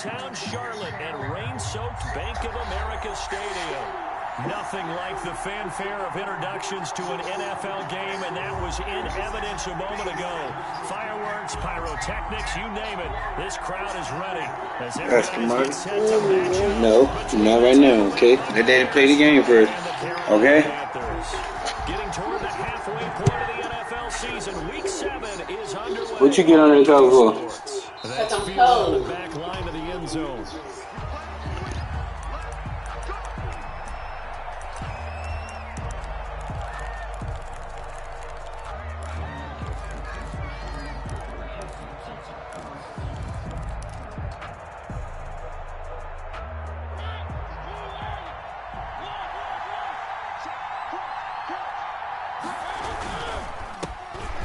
downtown Charlotte at rain-soaked Bank of America Stadium. Nothing like the fanfare of introductions to an NFL game, and that was in evidence a moment ago. Fireworks, pyrotechnics, you name it. This crowd is ready. That's smart. No, not right now, okay? Let Daddy play the game first, okay? Getting toward the halfway point of the NFL season. Week 7 is underway. What you get on that cover for? That's field on the back line of the end zone.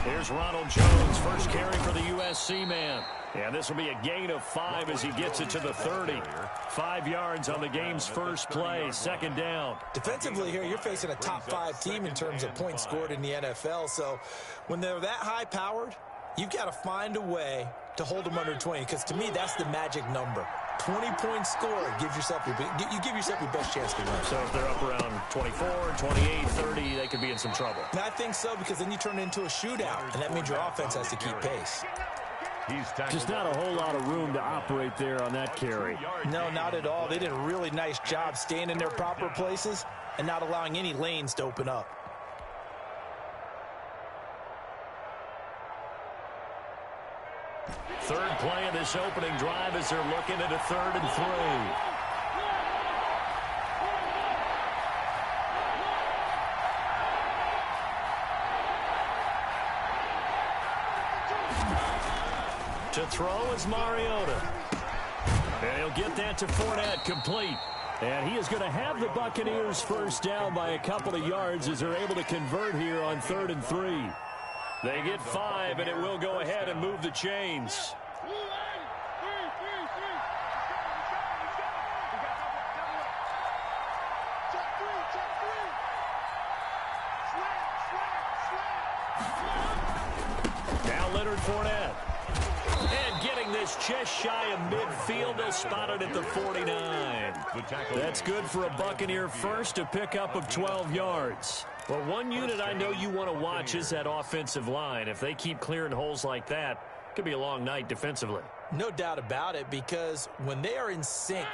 Here's Ronald Jones, first carry for the USC man. And this will be a gain of 5 as he gets it to the 30. 5 yards on the game's first play, second down. Defensively here, you're facing a top 5 team in terms of points scored in the NFL. So when they're that high-powered, you've got to find a way to hold them under 20, because to me, that's the magic number. 20-point score gives yourself you give yourself your best chance to win. So if they're up around 24, 28, 30, they could be in some trouble. And I think so, because then you turn it into a shootout, and that means your offense has to keep pace. Just not a whole lot of room to operate there on that carry. No, not at all. They did a really nice job staying in their proper places and not allowing any lanes to open up. Third play of this opening drive as they're looking at a 3rd and 3. To throw is Mariota. And he'll get that to Fournette, complete. And he is going to have the Buccaneers first down by a couple of yards as they're able to convert here on 3rd and 3. They get 5, and it will go ahead and move the chains. Now Leonard Fournette. And getting this just shy of midfield. They'll spot it at the 49. That's good for a Buccaneer first, to pick up of 12 yards. Well, one unit I know you want to watch is that offensive line. If they keep clearing holes like that, it could be a long night defensively. No doubt about it, because when they are in sync,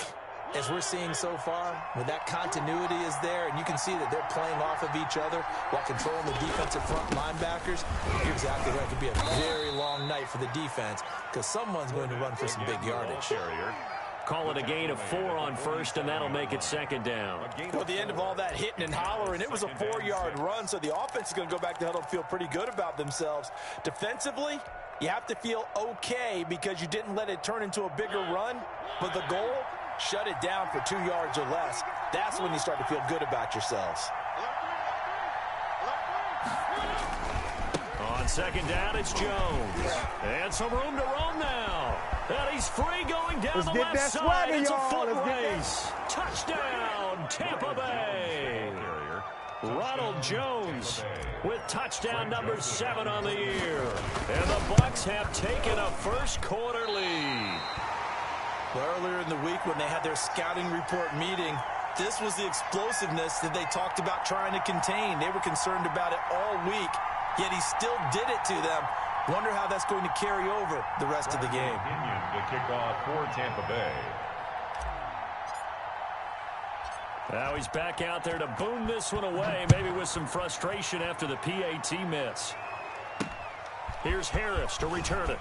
as we're seeing so far, when that continuity is there, and you can see that they're playing off of each other while controlling the defensive front linebackers, you're exactly right. It could be a very long night for the defense, because someone's going to run for some big yardage. Call it a gain of 4 on first, and that'll make it second down. Well, at the end of all that hitting and hollering, it was a 4-yard run, so the offense is going to go back to huddle and feel pretty good about themselves. Defensively, you have to feel okay because you didn't let it turn into a bigger run, but the goal, shut it down for 2 yards or less. That's when you start to feel good about yourselves. On second down, it's Jones. And some room to roam now. And he's free going down the left side. It's a foot race. Touchdown, Tampa Bay. Ronald Jones with touchdown number 7 on the year. And the Bucs have taken a first-quarter lead. Well, earlier in the week when they had their scouting report meeting, this was the explosiveness that they talked about trying to contain. They were concerned about it all week, yet he still did it to them. Wonder how that's going to carry over the rest of the game. The kickoff for Tampa Bay. Now he's back out there to boom this one away, maybe with some frustration after the PAT miss. Here's Harris to return it.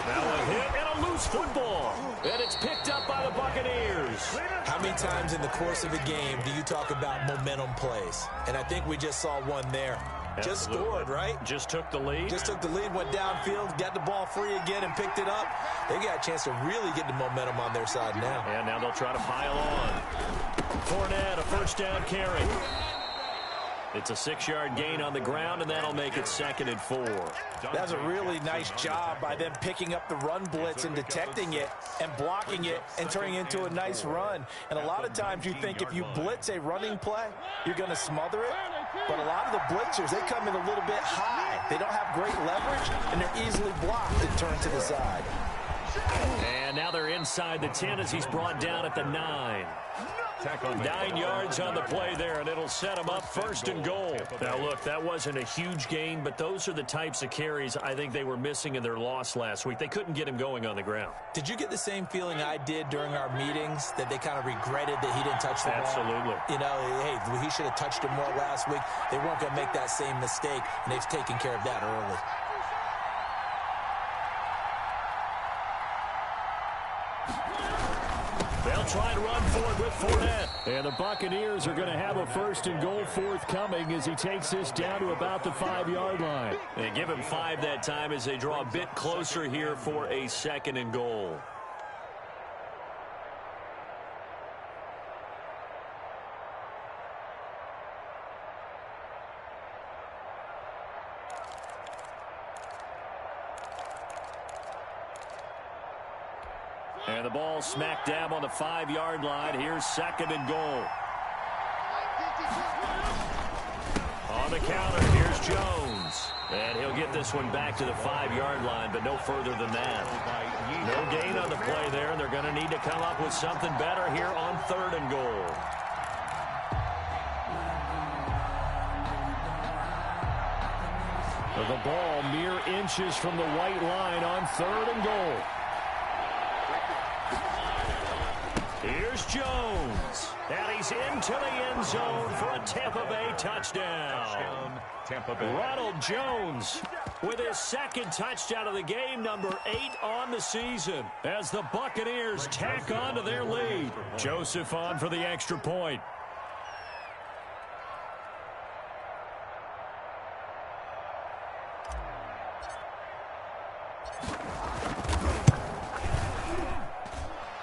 Now a hit and a loose football. And it's picked up by the Buccaneers. How many times in the course of a game do you talk about momentum plays? And I think we just saw one there. Just scored, right? Just took the lead. Just took the lead, went downfield, got the ball free again, and picked it up. They got a chance to really get the momentum on their side now. And now they'll try to pile on. Fournette, a first down carry. It's a 6-yard gain on the ground, and that'll make it 2nd and 4. That's a really nice job by them picking up the run blitz and detecting it and blocking it and turning it into a nice run. And a lot of times you think if you blitz a running play, you're going to smother it. But a lot of the blitzers, they come in a little bit high. They don't have great leverage, and they're easily blocked and turned to the side. And now they're inside the 10 as he's brought down at the 9. 9 yards on the play there, and it'll set him up 1st and goal. Now, look, that wasn't a huge gain, but those are the types of carries I think they were missing in their loss last week. They couldn't get him going on the ground. Did you get the same feeling I did during our meetings, that they kind of regretted that he didn't touch the ball? Absolutely. You know, hey, he should have touched it more last week. They weren't going to make that same mistake, and they've taken care of that early. They'll try to run forward with Fournette. And the Buccaneers are going to have a 1st and goal forthcoming as he takes this down to about the 5-yard line. They give him 5 that time as they draw a bit closer here for a 2nd and goal. And the ball smack dab on the 5-yard line. Here's 2nd and goal. On the counter, here's Jones. And he'll get this one back to the 5-yard line, but no further than that. No gain on the play there, and they're going to need to come up with something better here on 3rd and goal. The ball mere inches from the white line on 3rd and goal. Here's Jones, and he's into the end zone for a Tampa Bay touchdown. Tampa Bay. Ronald Jones with his 2nd touchdown of the game, number 8 on the season, as the Buccaneers tack on to their lead. Joseph on for the extra point.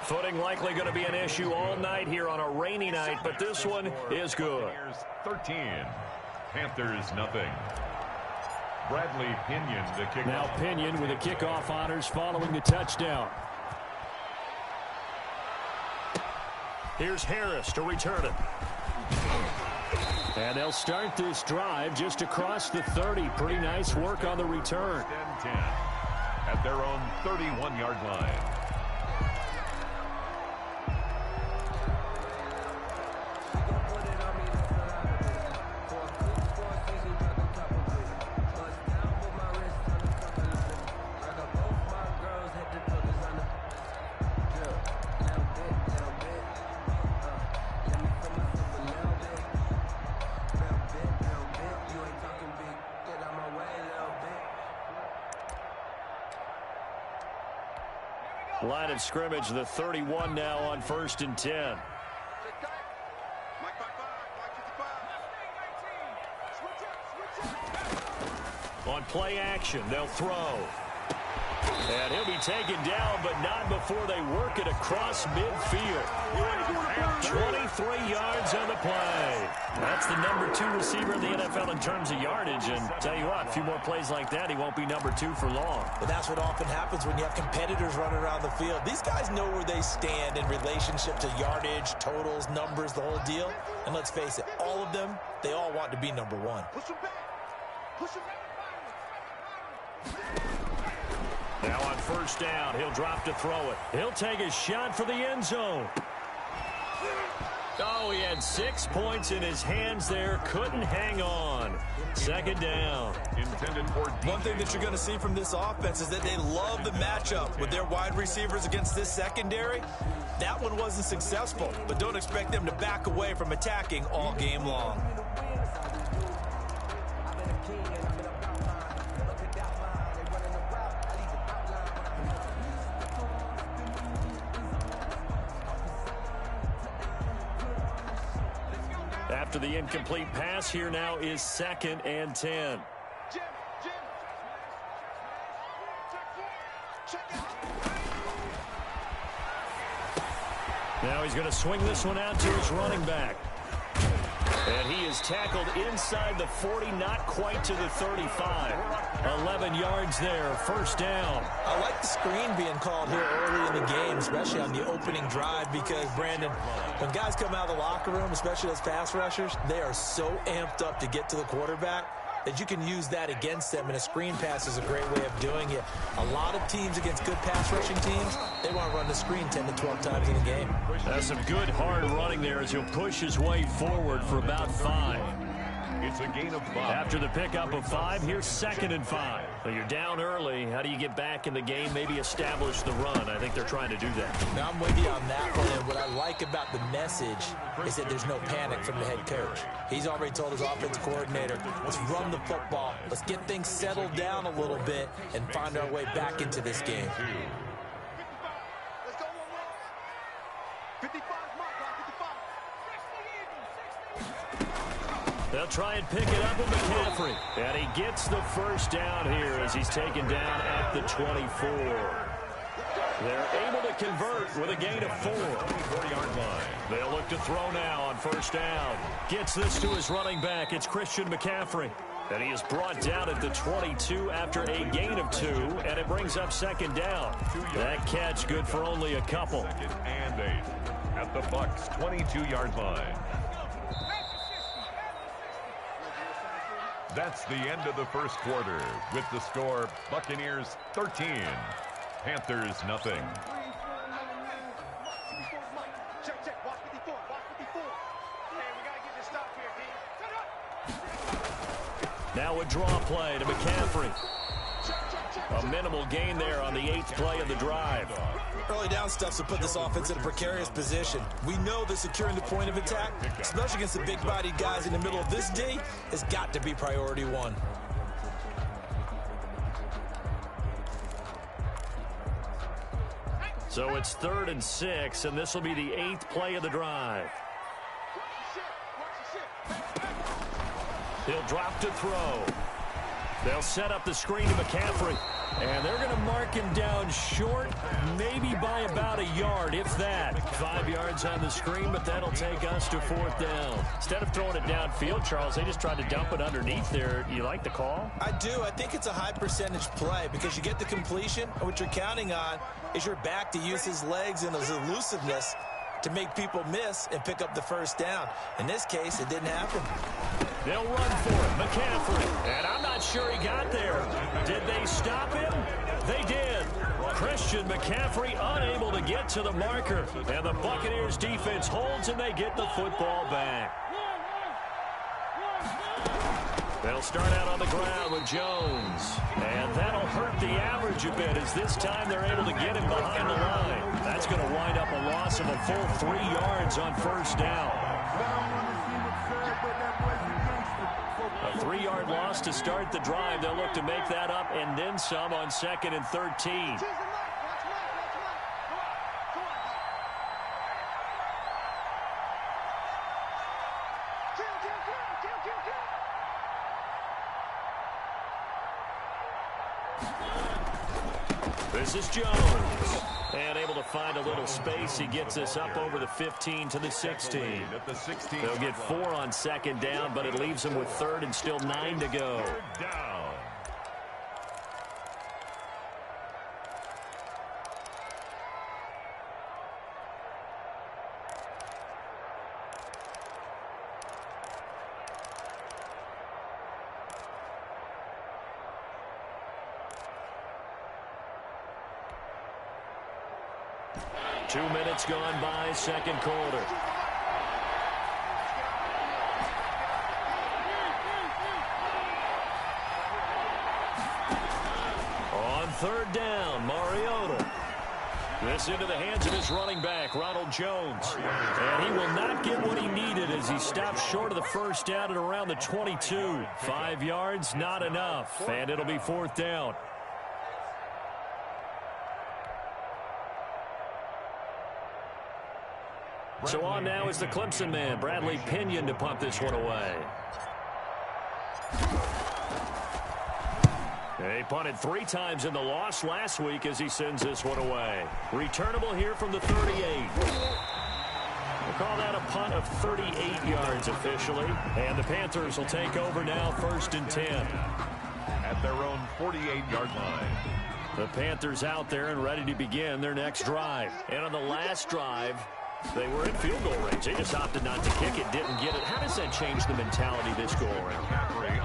Footing likely going to be an issue all night here on a rainy night, but this one is good. 13, Panthers nothing. Bradley Pinion, the kickoff. Now Pinion with the kickoff honors following the touchdown. Here's Harris to return it. And they'll start this drive just across the 30. Pretty nice work on the return. 10 at their own 31-yard line. Line of scrimmage, the 31 now on 1st and 10. On play action, they'll throw. And he'll be taken down, but not before they work it across midfield. 23 yards on the play. That's the number 2 receiver in the NFL in terms of yardage. And tell you what, a few more plays like that, he won't be number 2 for long. But that's what often happens when you have competitors running around the field. These guys know where they stand in relationship to yardage, totals, numbers, the whole deal. And let's face it, all of them, they all want to be number 1. Now on 1st down, he'll drop to throw it. He'll take a shot for the end zone. Oh, he had 6 points in his hands there. Couldn't hang on. 2nd down. Intended for one thing that you're going to see from this offense is that they love the matchup with their wide receivers against this secondary. That one wasn't successful, but don't expect them to back away from attacking all game long. After the incomplete pass, here now is 2nd and 10. Now he's going to swing this one out to his running back. And he is tackled inside the 40, not quite to the 35. 11 yards there, 1st down. I like the screen being called here early in the game, especially on the opening drive, because, Brandon, when guys come out of the locker room, especially those pass rushers, they are so amped up to get to the quarterback that you can use that against them, and a screen pass is a great way of doing it. A lot of teams against good pass rushing teams, They want to run the screen 10 to 12 times in a game. That's some good hard running there as he'll push his way forward for about 5. It's a gain of 5. After the pickup of 5, here's 2nd and 5. So you're down early. How do you get back in the game, maybe establish the run? I think they're trying to do that. Now, I'm with you on that one, and what I like about the message is that there's no panic from the head coach. He's already told his offensive coordinator, let's run the football, let's get things settled down a little bit, and find our way back into this game. They'll try and pick it up with McCaffrey. And he gets the first down here as he's taken down at the 24. They're able to convert with a gain of 4. 4-yard line. They'll look to throw now on first down. Gets this to his running back. It's Christian McCaffrey. And he is brought down at the 22 after a gain of 2, and it brings up 2nd down. That catch good for only a couple. 2nd and 8 at the Bucs' 22-yard line. That's the end of the first quarter with the score Buccaneers 13, Panthers nothing. Now a draw play to McCaffrey. A minimal gain there on the 8th play of the drive. Early down stuff to put this offense in a precarious position. We know that securing the point of attack, especially against the big-bodied guys in the middle of this D, has got to be priority 1. So it's 3rd and 6, and this will be the 8th play of the drive. He'll drop to throw. They'll set up the screen to McCaffrey. And they're going to mark him down short, maybe by about a yard, if that. 5 yards on the screen, but that'll take us to 4th down. Instead of throwing it downfield, Charles, they just tried to dump it underneath there. You like the call? I do. I think it's a high percentage play because you get the completion, and what you're counting on is your back to use his legs and his elusiveness to make people miss and pick up the first down. In this case, it didn't happen. They'll run for it. McCaffrey. And I'm not sure he got there. Did they stop him? They did. Christian McCaffrey unable to get to the marker. And the Buccaneers defense holds and they get the football back. They'll start out on the ground with Jones. And that'll hurt the average a bit as this time they're able to get him behind the line. That's going to wind up a loss of a full 3 yards on first down. A 3-yard loss to start the drive. They'll look to make that up and then some on 2nd and 13. This is Jones. And able to find a little space. He gets this up over the 15 to the 16. They'll get 4 on 2nd down, but it leaves them with 3rd and still 9 to go. Down. Two minutes gone by, second quarter. On 3rd down, Mariota. This into the hands of his running back, Ronald Jones. And he will not get what he needed as he stopped short of the first down at around the 22. 5 yards, not enough. And it'll be 4th down. So on now is the Clemson man, Bradley Pinion, to punt this one away. He punted 3 times in the loss last week as he sends this one away. Returnable here from the 38. We'll call that a punt of 38 yards officially. And the Panthers will take over now, 1st and 10. At their own 48-yard line. The Panthers out there and ready to begin their next drive. And on the last drive, They were in field goal range. They just opted not to kick it, didn't get it. How does that change the mentality this go around?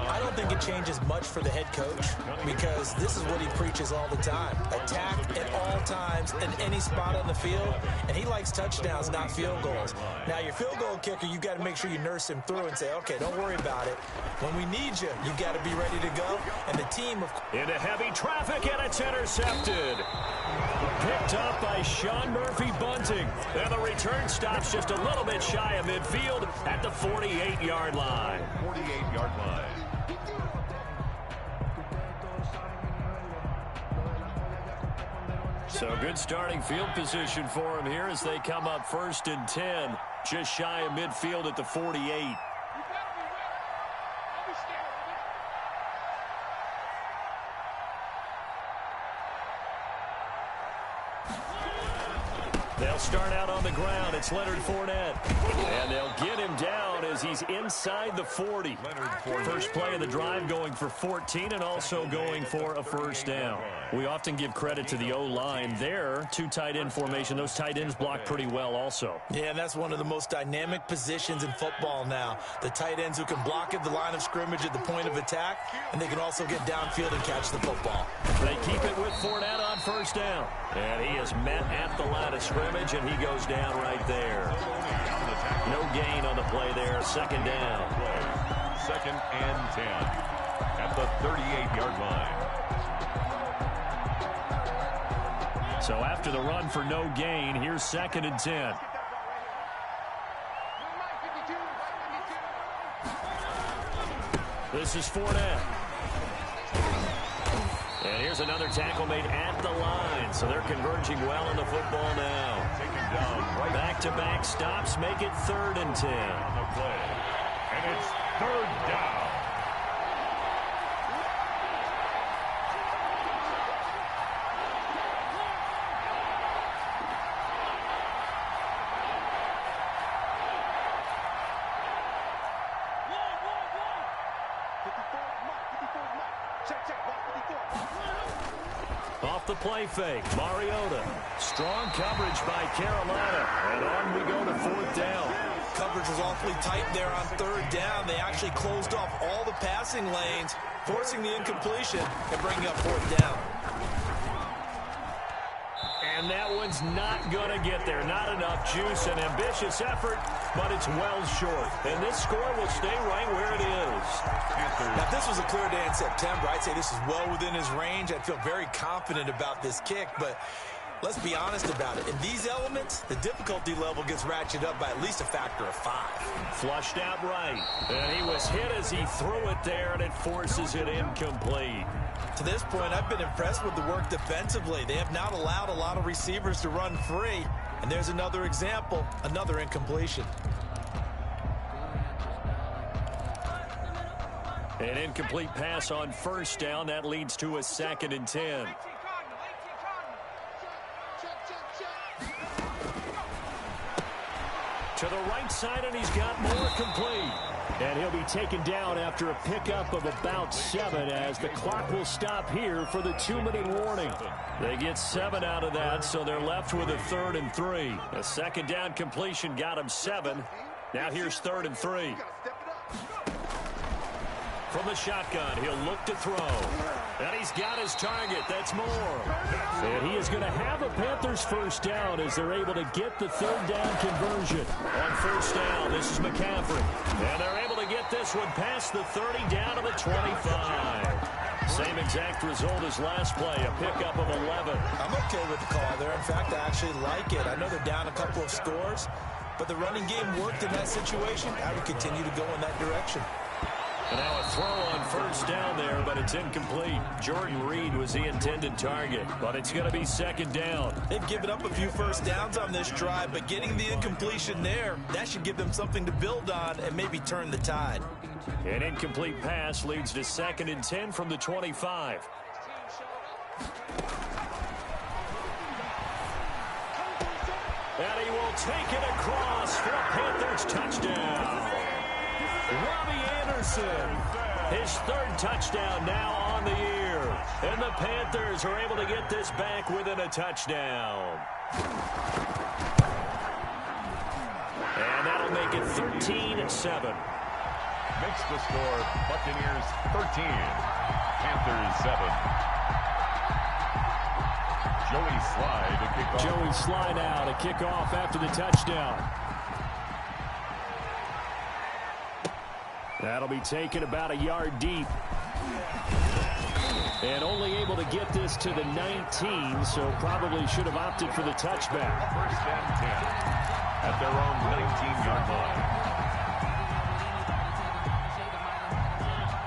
I don't think it changes much for the head coach because this is what he preaches all the time. Attack at all times in any spot on the field, and he likes touchdowns, not field goals. Now, your field goal kicker, you've got to make sure you nurse him through and say, okay, don't worry about it. When we need you, you've got to be ready to go. And the team, of course, into heavy traffic, and it's intercepted. Picked up by Sean Murphy Bunting. And the return stops just a little bit shy of midfield at the 48-yard line. 48-yard line. So good starting field position for him here as they come up 1st and 10, just shy of midfield at the 48. They'll start out on the ground. It's Leonard Fournette. And they'll get him down as he's inside the 40. First play of the drive going for 14 and also going for a first down. We often give credit to the O-line there. 2 tight end formation. Those tight ends block pretty well also. Yeah, and that's one of the most dynamic positions in football now. The tight ends who can block at the line of scrimmage at the point of attack, and they can also get downfield and catch the football. They keep it with Fournette on first down. And he is met at the line of scrimmage, and he goes down right there. No gain on the play there. Second down. 2nd and 10 at the 38-yard line. So after the run for no gain, here's 2nd and 10. This is Fournette. And here's another tackle made at the line. So they're converging well in the football now. Back-to-back stops make it 3rd and 10. On the play. And it's 3rd down. Off the play fake, Mariota. Strong coverage by Carolina. And on we go to 4th down. Coverage was awfully tight there on 3rd down. They actually closed off all the passing lanes, forcing the incompletion and bringing up 4th down. And that one's not going to get there. Not enough juice. An ambitious effort, but it's well short. And this score will stay right where it is. Now, if this was a clear day in September, I'd say this is well within his range. I'd feel very confident about this kick, but let's be honest about it. In these elements, the difficulty level gets ratcheted up by at least a factor of 5. Flushed out right. And he was hit as he threw it there, and it forces it incomplete. To this point, I've been impressed with the work defensively. They have not allowed a lot of receivers to run free. And there's another example, another incompletion. An incomplete pass on first down. That leads to a 2nd and 10. To the right side, and he's got more complete. And he'll be taken down after a pickup of about 7 as the clock will stop here for the 2-minute warning. They get 7 out of that, so they're left with a 3rd and 3. A 2nd down completion got him 7. Now here's 3rd and 3. From the shotgun, he'll look to throw. And he's got his target. That's Moore. And he is going to have a Panthers first down as they're able to get the 3rd down conversion. On first down, this is McCaffrey. And they're able to get this one past the 30 down to the 25. Same exact result as last play, a pickup of 11. I'm okay with the call there. In fact, I actually like it. I know they're down a couple of scores, but the running game worked in that situation. I would continue to go in that direction. And now a throw on first down there, but it's incomplete. Jordan Reed was the intended target, but it's going to be 2nd down. They've given up a few first downs on this drive, but getting the incompletion there, that should give them something to build on and maybe turn the tide. An incomplete pass leads to 2nd and 10 from the 25. And he will take it across for a Panthers touchdown. Robbie Anderson, his 3rd touchdown now on the year. And the Panthers are able to get this back within a touchdown. And that'll make it 13-7. Makes the score Buccaneers 13, Panthers 7. Joey Slye to kick off. Joey Slye now to kick off after the touchdown. That'll be taken about a yard deep. And only able to get this to the 19, so probably should have opted for the touchback. First and 10 at their own 19-yard line.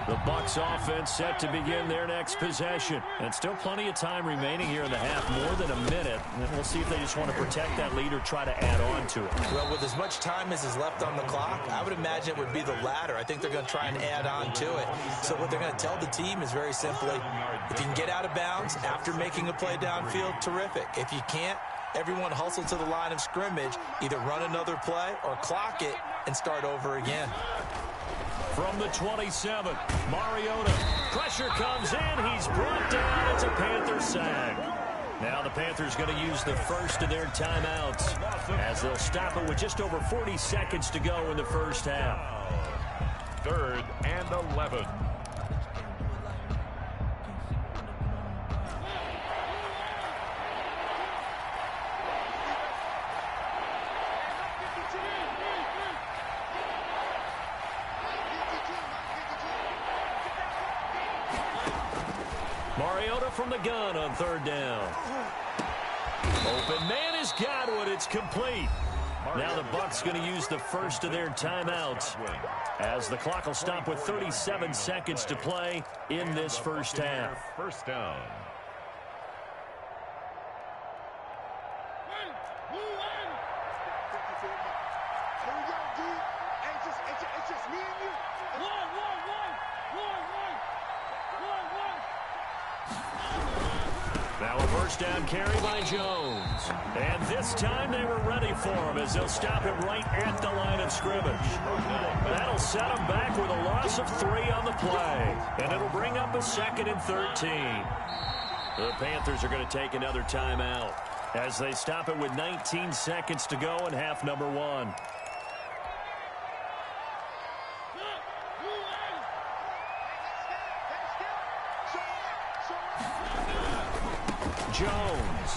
The Bucs offense set to begin their next possession. And still plenty of time remaining here in the half, more than a minute. And we'll see if they just want to protect that lead or try to add on to it. Well, with as much time as is left on the clock, I would imagine it would be the latter. I think they're going to try and add on to it. So what they're going to tell the team is very simply, if you can get out of bounds after making a play downfield, terrific. If you can't, everyone hustle to the line of scrimmage, either run another play or clock it and start over again. From the 27, Mariota. Pressure comes in. He's brought down. It's a Panther sack. Now the Panthers going to use the first of their timeouts as they'll stop it with just over 40 seconds to go in the first half. 3rd and 11. Mariota from the gun on 3rd down. Open man is Godwin. It's complete. Now the Bucs going to use the first of their timeouts as the clock will stop with 37 seconds to play in this first half. First down. Now a first down carry by Jones. And this time they were ready for him as they'll stop him right at the line of scrimmage. That'll set him back with a loss of 3 on the play. And it'll bring up a 2nd and 13. The Panthers are going to take another timeout as they stop it with 19 seconds to go in half number 1. Jones.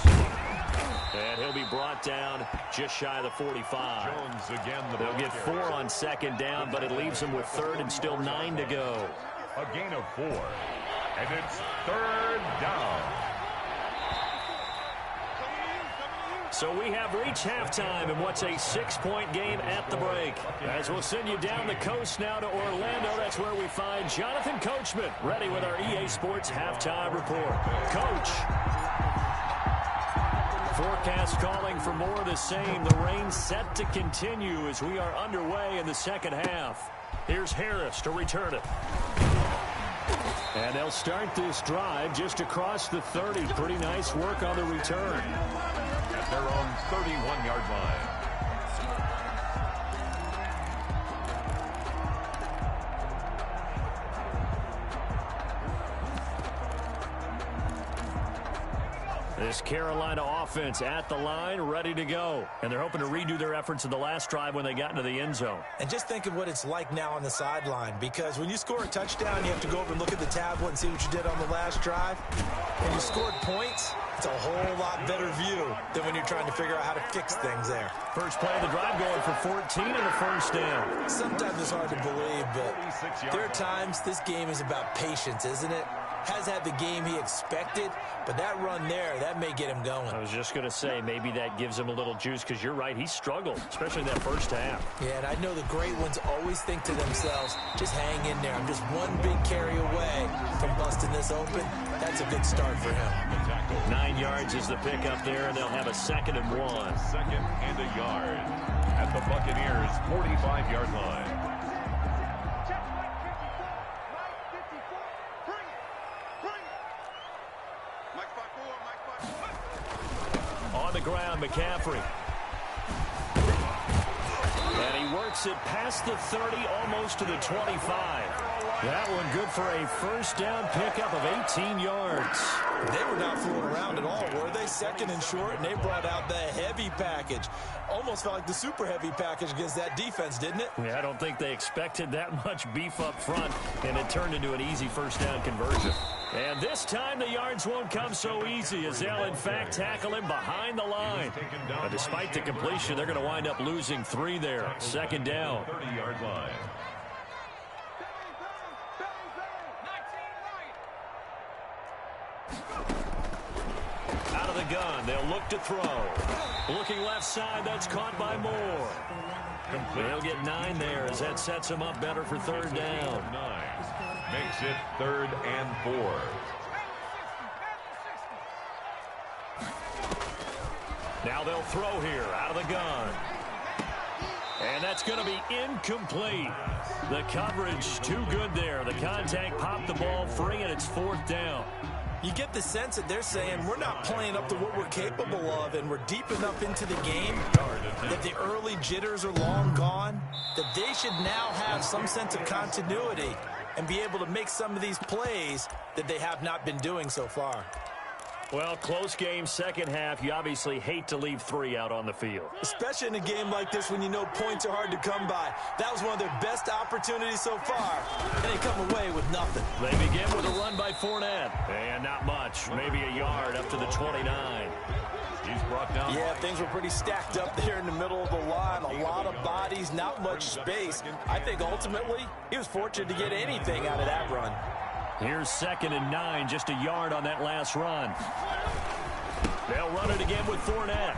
And he'll be brought down just shy of the 45. Jones again. They'll get 4 on 2nd down, but it leaves them with 3rd and still 9 to go. A gain of 4. And it's 3rd down. So we have reached halftime in what's a 6-point game at the break. As we'll send you down the coast now to Orlando, that's where we find Jonathan Coachman, ready with our EA Sports halftime report. Coach. Forecast calling for more of the same. The rain set to continue as we are underway in the second half. Here's Harris to return it. And they'll start this drive just across the 30. Pretty nice work on the return. At their own 31-yard line. This Carolina offense at the line, ready to go. And they're hoping to redo their efforts in the last drive when they got into the end zone. And just think of what it's like now on the sideline, because when you score a touchdown, you have to go over and look at the tablet and see what you did on the last drive. When you scored points, it's a whole lot better view than when you're trying to figure out how to fix things there. First play of the drive going for 14 and a first down. Sometimes it's hard to believe, but there are times this game is about patience, isn't it? Has had the game he expected, but that run there, that may get him going. I was just going to say, maybe that gives him a little juice, because you're right, he struggled, especially in that first half. Yeah, and I know the great ones always think to themselves, just hang in there. I'm just one big carry away from busting this open. That's a good start for him. 9 yards is the pickup there, and they'll have a 2nd and 1. 2nd and a yard at the Buccaneers' 45-yard line. On the ground, McCaffrey. And he works it past the 30, almost to the 25. That one good for a first down pickup of 18 yards. They were not fooling around at all, were they? Second and short, and they brought out the heavy package. Almost felt like the super heavy package against that defense, didn't it? Yeah, I don't think they expected that much beef up front, and it turned into an easy first down conversion. And this time the yards won't come so easy as they'll, in fact, tackle him behind the line. But despite the completion, they're going to wind up losing 3 there. Second down. 30-yard line. Out of the gun, they'll look to throw. Looking left side, that's caught by Moore. They'll get 9 there as that sets them up better for third down. 9 makes it 3rd and 4. Now they'll throw here out of the gun. And that's going to be incomplete. The coverage too good there. The contact popped the ball free, and it's 4th down. You get the sense that they're saying we're not playing up to what we're capable of, and we're deep enough into the game that the early jitters are long gone, that they should now have some sense of continuity and be able to make some of these plays that they have not been doing so far. Well, close game, second half. You obviously hate to leave 3 out on the field. Especially in a game like this when you know points are hard to come by. That was one of their best opportunities so far, and they come away with nothing. They begin with a run by Fournette. And not much, maybe a yard up to the 29. He's brought down. Yeah, things were pretty stacked up there in the middle of the line. A lot of bodies, not much space. I think ultimately he was fortunate to get anything out of that run. Here's 2nd and 9, just a yard on that last run. They'll run it again with Fournette.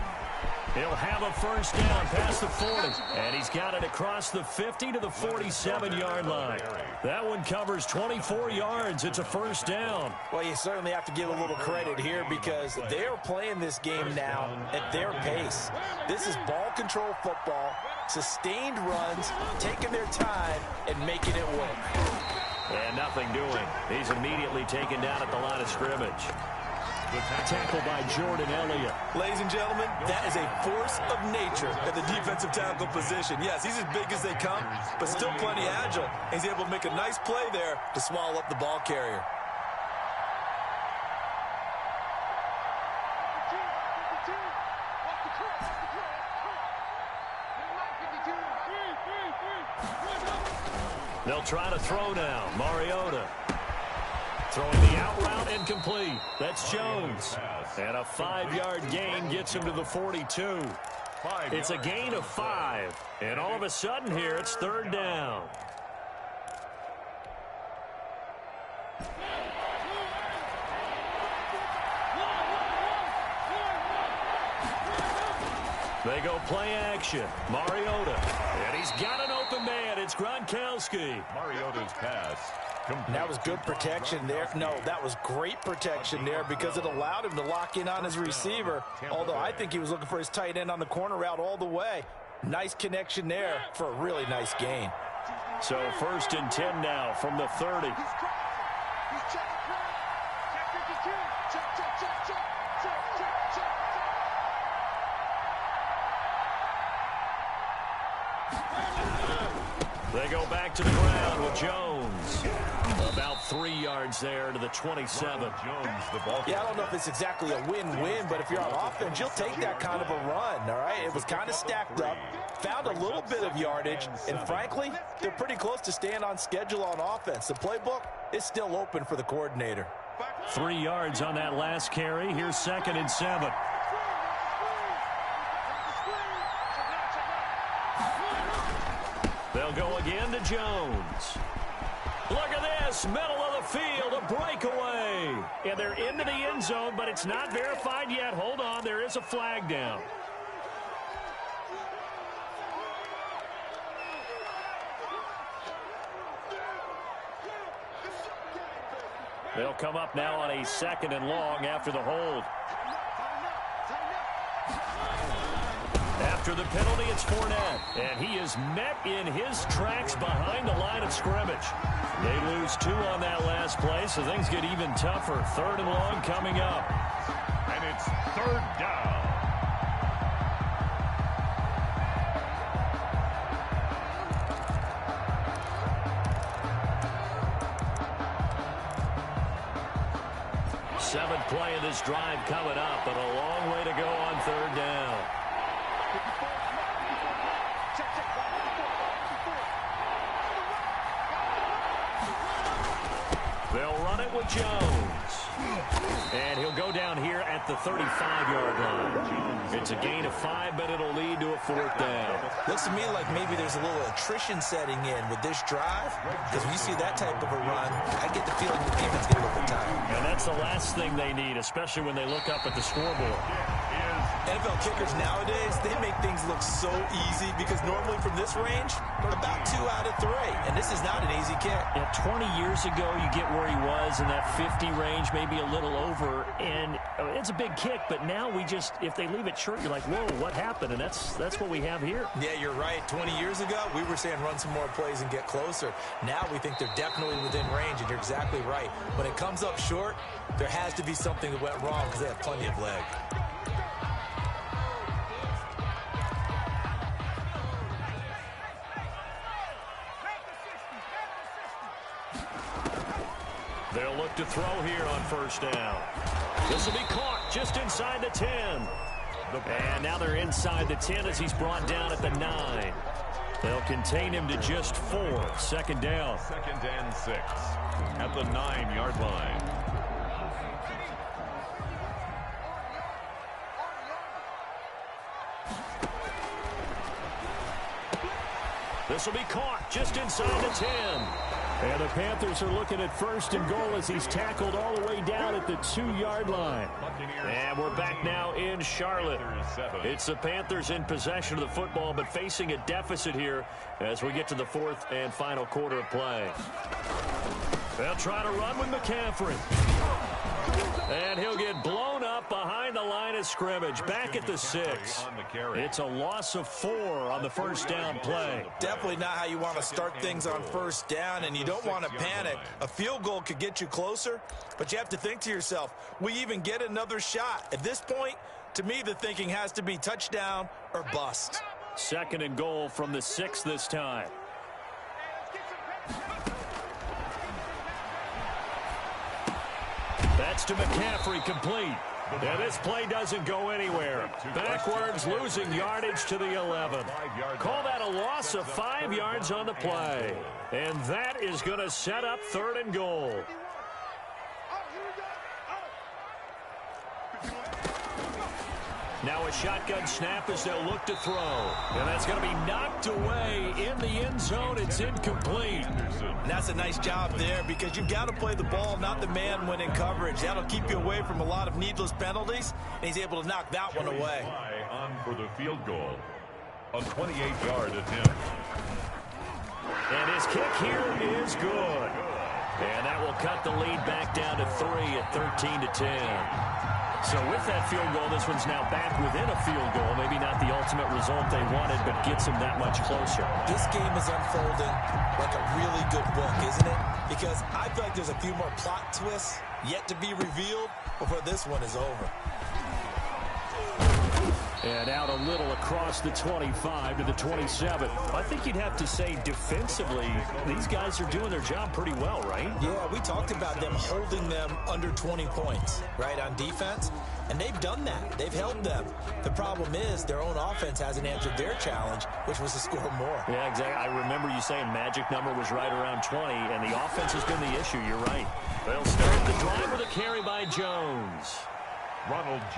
He'll have a first down past the 40. And he's got it across the 50 to the 47-yard line. That one covers 24 yards. It's a first down. Well, you certainly have to give a little credit here because they're playing this game now at their pace. This is ball control football, sustained runs, taking their time, and making it work. And nothing doing. He's immediately taken down at the line of scrimmage. Tackled by Jordan Elliott. Ladies and gentlemen, that is a force of nature at the defensive tackle position. Yes, he's as big as they come, but still plenty agile. He's able to make a nice play there to swallow up the ball carrier. They'll try to throw now. Mariota throwing the out route incomplete. That's Jones. And a 5-yard gain gets him to the 42. It's a gain of 5. And all of a sudden here, it's third down. They go play action. Mariota. And he's got an open man. It's Gronkowski. Mariota's pass. That was good protection there. No, that was great protection there because it allowed him to lock in on his receiver. Although I think he was looking for his tight end on the corner route all the way. Nice connection there for a really nice gain. So 1st and 10 now from the 30. They go back to the ground with Jones. About 3 yards there to the 27. Jones, the ball. Yeah, I don't know if it's exactly a win-win, but if you're on offense, you'll take that kind of a run, all right? It was kind of stacked up, found a little bit of yardage, and frankly, they're pretty close to staying on schedule on offense. The playbook is still open for the coordinator. 3 yards on that last carry. Here's 2nd and 7. They'll go again to Jones. Look at this, middle of the field, a breakaway. And they're into the end zone, but it's not verified yet. Hold on, there is a flag down. They'll come up now on a 2nd and long after the hold. After the penalty, it's Fournette, and he is met in his tracks behind the line of scrimmage. They lose 2 on that last play, so things get even tougher. 3rd and long coming up. And it's 3rd down. Seventh play of this drive coming up, but a long way to go on third down. They'll run it with Jones. And he'll go down here at the 35-yard line. It's a gain of 5, but it'll lead to a fourth down. Looks to me like maybe there's a little attrition setting in with this drive, because when you see that type of a run, I get the feeling the defense get a little bit tired. And that's the last thing they need, especially when they look up at the scoreboard. NFL kickers nowadays, they make things look so easy because normally from this range, about 2 out of 3. And this is not an easy kick. Yeah, 20 years ago, you get where he was in that 50 range, maybe a little over. And it's a big kick, but now we just, if they leave it short, you're like, whoa, what happened? And that's what we have here. Yeah, you're right. 20 years ago, we were saying run some more plays and get closer. Now we think they're definitely within range, and you're exactly right. When it comes up short, there has to be something that went wrong because they have plenty of leg. They'll look to throw here on first down. This will be caught just inside the 10. And now they're inside the 10 as he's brought down at the 9. They'll contain him to just 4. Second down. 2nd and 6 at the 9-yard line. This will be caught just inside the 10. And the Panthers are looking at first and goal as he's tackled all the way down at the 2-yard line. And we're back now in Charlotte. It's the Panthers in possession of the football, but facing a deficit here as we get to the fourth and final quarter of play. They'll try to run with McCaffrey. And he'll get blown up behind the line of scrimmage. Back at the 6. It's a loss of 4 on the first down play. Definitely not how you want to start things on first down, and you don't want to panic. A field goal could get you closer, but you have to think to yourself, we even get another shot. At this point, to me, the thinking has to be touchdown or bust. Second and goal from the 6 this time. That's to McCaffrey, complete. And this play doesn't go anywhere. Backwards, losing yardage to the 11. Call that a loss of 5 yards on the play. And that is going to set up third and goal. Now a shotgun snap as they'll look to throw. And that's going to be knocked away in the end zone. It's incomplete. And that's a nice job there because you've got to play the ball, not the man when in coverage. That'll keep you away from a lot of needless penalties, and he's able to knock that one away. On for the field goal. A 28-yard attempt. And his kick here is good. And that will cut the lead back down to 3 at 13-10. So with that field goal, this one's now back within a field goal. Maybe not the ultimate result they wanted, but gets them that much closer. This game is unfolding like a really good book, isn't it? Because I feel like there's a few more plot twists yet to be revealed before this one is over. And out a little across the 25 to the 27. I think you'd have to say defensively, these guys are doing their job pretty well, right? Yeah, we talked about them holding them under 20 points, right, on defense. And they've done that. They've held them. The problem is their own offense hasn't answered their challenge, which was to score more. Yeah, exactly. I remember you saying magic number was right around 20, and the offense has been the issue. You're right. They'll start the drive with a carry by Jones.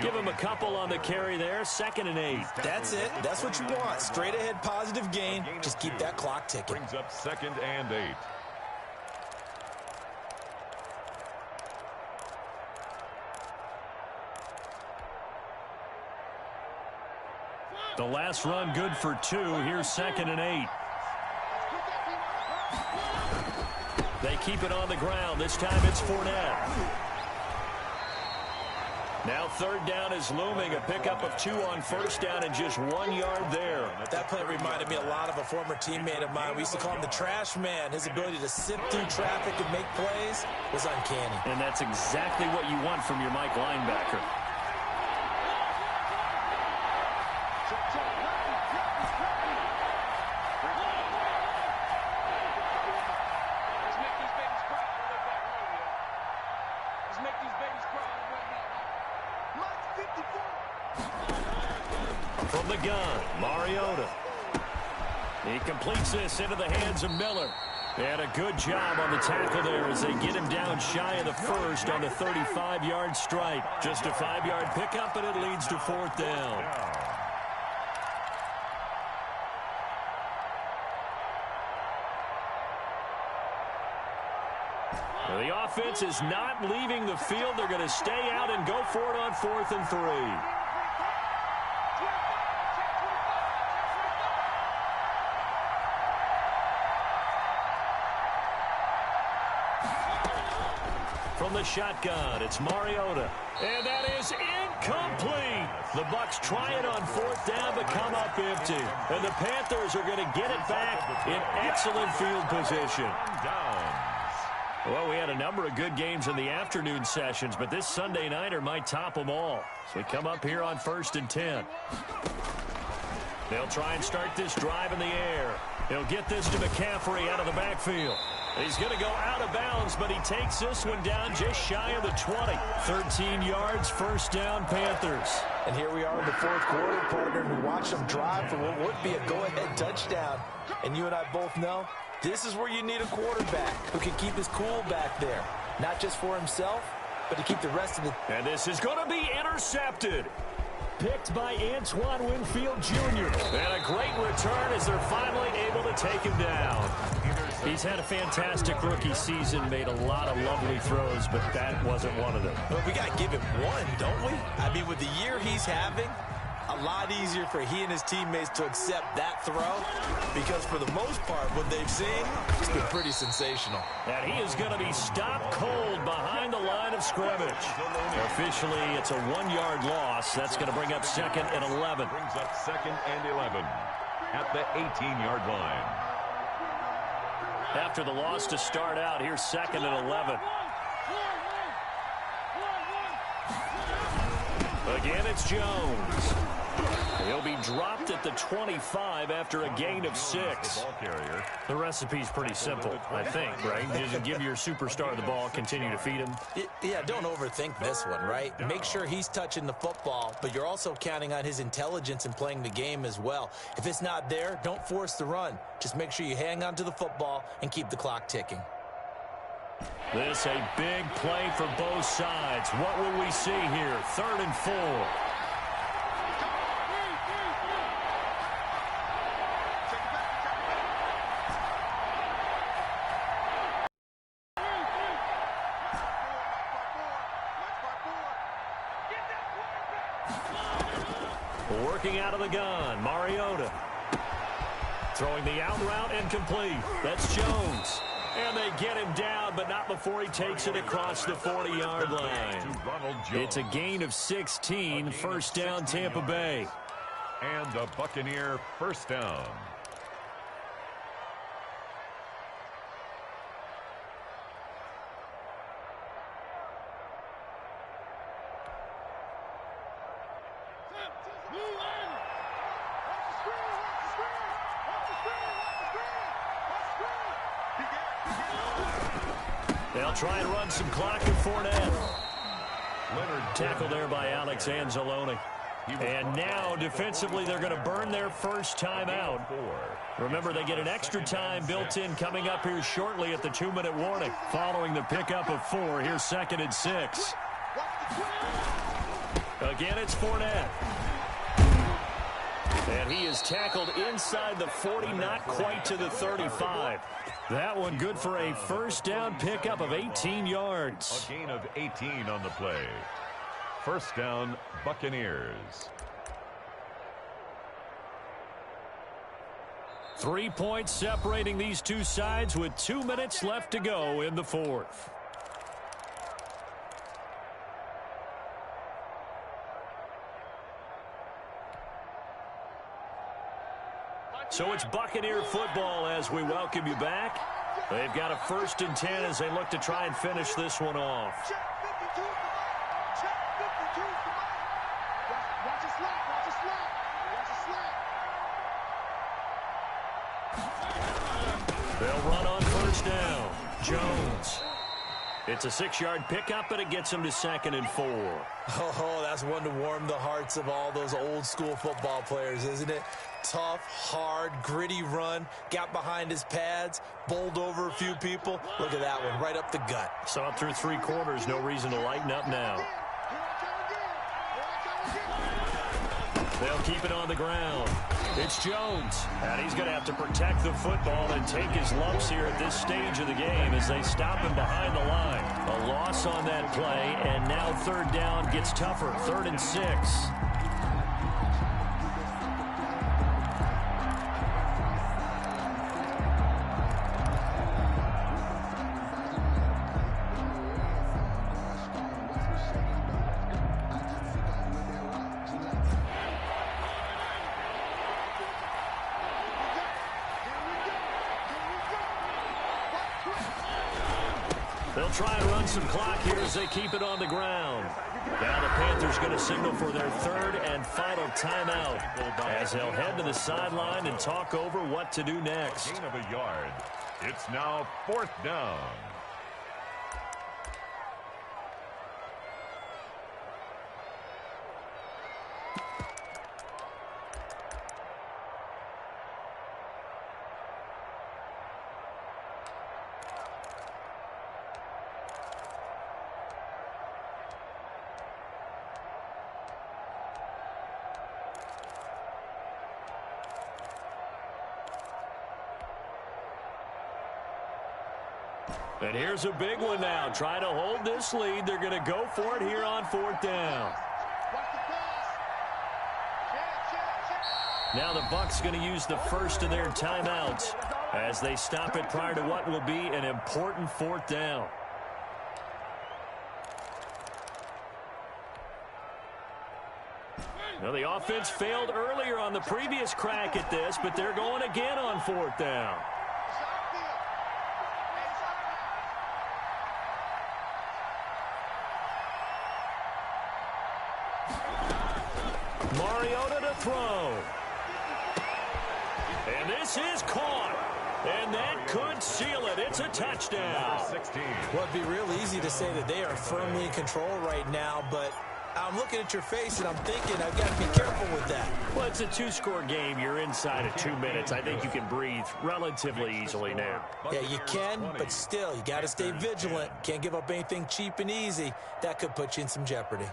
Give him a couple on the carry there. 2nd and 8. That's it. That's what you want. Straight ahead positive gain. Just keep that clock ticking. Brings up 2nd and 8. The last run good for 2. Here's 2nd and 8. They keep it on the ground. This time it's Fournette. Now third down is looming. A pickup of 2 on first down and just 1 yard there. That play reminded me a lot of a former teammate of mine. We used to call him the trash man. His ability to sift through traffic and make plays was uncanny. And that's exactly what you want from your Mike linebacker. Let's make these babies cry. From the gun, Mariota. He completes this into the hands of Miller. And a good job on the tackle there as they get him down shy of the first on the 35-yard strike. Just a 5-yard pickup, and it leads to 4th down. The offense is not leaving the field. They're going to stay out and go for it on 4th and 3. From the shotgun, it's Mariota. And that is incomplete. The Bucs try it on 4th down, but come up empty. And the Panthers are going to get it back in excellent field position. Well, we had a number of good games in the afternoon sessions, but this Sunday nighter might top them all. So we come up here on 1st and 10. They'll try and start this drive in the air. He'll get this to McCaffrey out of the backfield. He's going to go out of bounds, but he takes this one down just shy of the 20. 13 yards, 1st down, Panthers. And here we are in the 4th quarter, partner, and we watch them drive for what would be a go-ahead touchdown. And you and I both know this is where you need a quarterback who can keep his cool back there. Not just for himself, but to keep the rest of the... And this is going to be intercepted. Picked by Antoine Winfield Jr. And a great return as they're finally able to take him down. He's had a fantastic rookie season, made a lot of lovely throws, but that wasn't one of them. Well, we got to give him one, don't we? I mean, with the year he's having, a lot easier for he and his teammates to accept that throw because for the most part, what they've seen, it's been pretty sensational. And he is going to be stopped cold behind the line of scrimmage. Officially, it's a 1-yard loss. That's going to bring up 2nd and 11. Brings up 2nd and 11 at the 18-yard line. After the loss to start out, here's 2nd and 11. Again, it's Jones. He'll be dropped at the 25 after a gain of 6. The recipe's pretty simple, I think, right? You just give your superstar the ball, continue to feed him. Yeah, don't overthink this one, right? Make sure he's touching the football, but you're also counting on his intelligence in playing the game as well. If it's not there, don't force the run. Just make sure you hang on to the football and keep the clock ticking. This a big play for both sides. What will we see here? 3rd and 4. Working out of the gun, Mariota. Throwing the out route and complete. That's Jones. And they get him down, but not before he takes it across the 40-yard line. It's a gain of 16, 1st down, Tampa Bay. And a Buccaneer 1st down. They'll try and run some clock to Fournette. Tackle there by Alex Anzalone. And now, defensively, they're going to burn their first time out. Remember, they get an extra time built in coming up here shortly at the 2-minute warning. Following the pickup of 4, here's 2nd and 6. Again, it's Fournette. And he is tackled inside the 40, not quite to the 35. That one good for a 1st down pickup of 18 yards. A gain of 18 on the play. 1st down, Buccaneers. 3 points separating these two sides with 2 minutes left to go in the 4th. So it's Buccaneer football as we welcome you back. They've got a 1st and 10 as they look to try and finish this one off. They'll run on 1st down. Jones. It's a 6-yard pickup, and it gets him to 2nd and 4. Oh, that's one to warm the hearts of all those old-school football players, isn't it? Tough, hard, gritty run, got behind his pads, bowled over a few people. Look at that one, right up the gut. So up through 3 quarters, no reason to lighten up now. They'll keep it on the ground. It's Jones, and he's going to have to protect the football and take his lumps here at this stage of the game as they stop him behind the line. A loss on that play, and now 3rd down gets tougher, 3rd and 6. They'll try and run some clock here as they keep it on the ground. Now the Panthers going to signal for their 3rd and final timeout as they'll head to the sideline and talk over what to do next. Gain of a yard. It's now 4th down. And here's a big one now. Trying to hold this lead. They're going to go for it here on 4th down. Now the Bucs going to use the first of their timeouts as they stop it prior to what will be an important 4th down. Well, the offense failed earlier on the previous crack at this, but they're going again on 4th down. Mariota to throw. And this is caught. And that could seal it. It's a touchdown. Well, it'd be real easy to say that they are firmly in control right now, but I'm looking at your face and I'm thinking I've got to be careful with that. Well, it's a 2-score game. You're inside of 2 minutes. I think you can breathe relatively easily now. Yeah, you can, but still, you got to stay vigilant. Can't give up anything cheap and easy. That could put you in some jeopardy.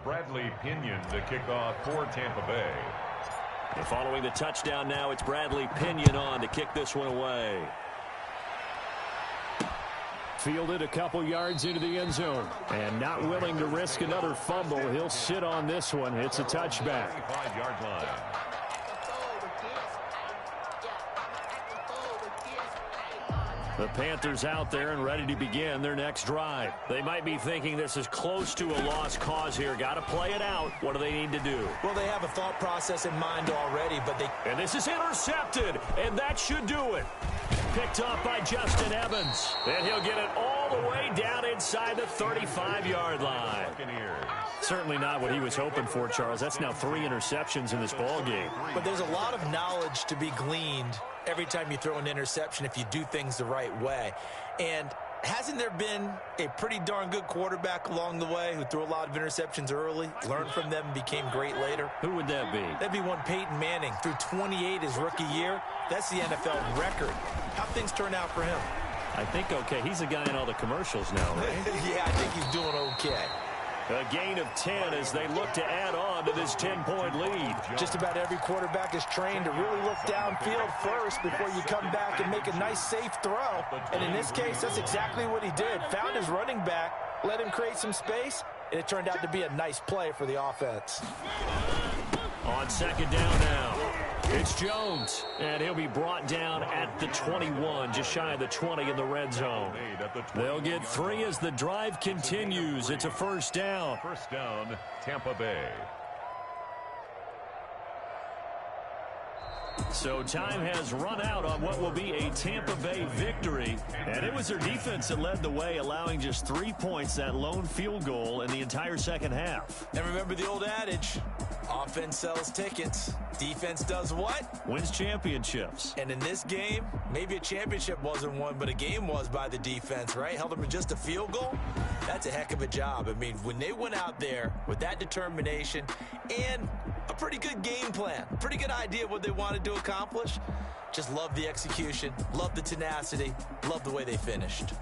Bradley Pinion to kick off for Tampa Bay. And following the touchdown now, it's Bradley Pinion on to kick this one away. Fielded a couple yards into the end zone. And not willing to risk another fumble. He'll sit on this one. It's a touchback. 5-yard line. The Panthers out there and ready to begin their next drive. They might be thinking this is close to a lost cause here. Got to play it out. What do they need to do? Well, they have a thought process in mind already, but they... And this is intercepted, and that should do it. Picked up by Justin Evans. And he'll get it all the way down inside the 35-yard line. Certainly not what he was hoping for, Charles. That's now 3 interceptions in this ball game. But there's a lot of knowledge to be gleaned every time you throw an interception if you do things the right way. And hasn't there been a pretty darn good quarterback along the way who threw a lot of interceptions early, learned from them, and became great later? Who would that be? That'd be one Peyton Manning. Threw 28 his rookie year. That's the NFL record. How things turn out for him? I think okay. He's a guy in all the commercials now, right? Yeah, I think he's doing okay. A gain of 10 as they look to add on to this 10-point lead. Just about every quarterback is trained to really look downfield first before you come back and make a nice, safe throw. And in this case, that's exactly what he did. Found his running back, let him create some space, and it turned out to be a nice play for the offense. On 2nd down now, it's Jones, and he'll be brought down at the 21, just shy of the 20 in the red zone. They'll get 3 as the drive continues. It's a 1st down. 1st down, Tampa Bay. So time has run out on what will be a Tampa Bay victory. And it was their defense that led the way, allowing just 3 points, that lone field goal in the entire second half. And remember the old adage, offense sells tickets. Defense does what? Wins championships. And in this game, maybe a championship wasn't won, but a game was by the defense, right? Held them in just a field goal. That's a heck of a job. I mean, when they went out there with that determination and a pretty good game plan, pretty good idea of what they wanted to accomplish, just love the execution, love the tenacity, love the way they finished.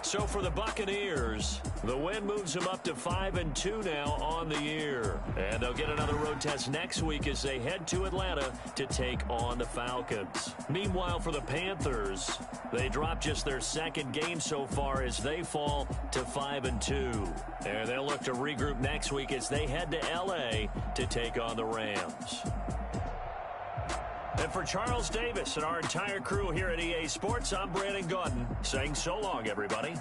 So for the Buccaneers, the win moves them up to 5-2 now on the year. And they'll get another road test next week as they head to Atlanta to take on the Falcons. Meanwhile, for the Panthers, they drop just their second game so far as they fall to 5-2. And they'll look to regroup next week as they head to L.A. to take on the Rams. And for Charles Davis and our entire crew here at EA Sports, I'm Brandon Gaudin saying so long, everybody.